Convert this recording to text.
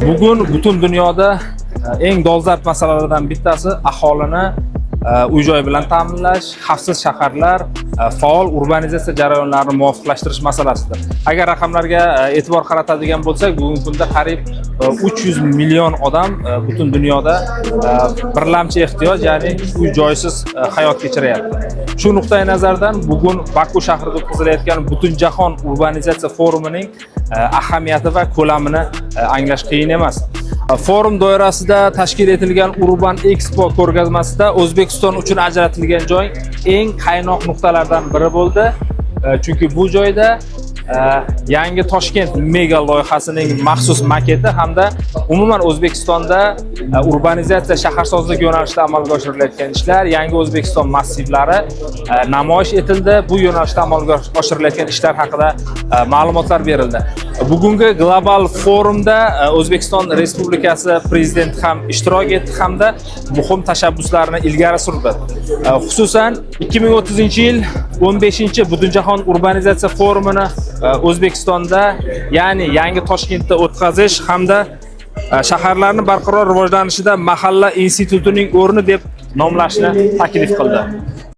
Bugun butun dunyoda eng dolzarb masalalardan bittasi aholini uy-joy bilan ta'minlash, xavfsiz shaharlar, faol urbanizatsiya jarayonlarini muvofiqlashtirish masalasidir. Agar raqamlarga e'tibor qaratadigan bo'lsak, bugungi kunda qariyb 300 million odam butun dunyoda birlamchi ehtiyoj, ya'ni uy-joysiz hayot kechiryapti. Shu nuqtai nazardan bugun Baku shahrida o'tkazilayotgan Butunjahon urbanizatsiya forumining ahamiyati va ko'lamini anglash qiyin emas. Forum doirasida tashkil etilgan Urban Expo ko'rgazmasida O'zbekiston uchun ajratilgan joy eng qaynoq nuqtalardan biri bo'ldi. Chunki bu joyda yangi Toshkent mega loyihasining maxsus maketi hamda umuman O'zbekistonda urbanizatsiya, shaharsozlik yo'nalishida amalga oshirilayotgan ishlar, yangi O'zbekiston massivlari namoyish etildi. Bu yo'nalishda amalga oshirilayotgan ishlar haqida ma'lumotlar berildi. Bugungi global forumda O'zbekiston Respublikasi prezidenti ham ishtirok etdi hamda muhim tashabbuslarni ilgari surdi. Xususan 2030-yil 15-Butunjahon urbanizatsiya forumini O'zbekistonda, ya'ni yangi Toshkentda o'tkazish hamda shaharlarning barqaror rivojlanishida mahalla institutining o'rni deb nomlashni taklif qildi.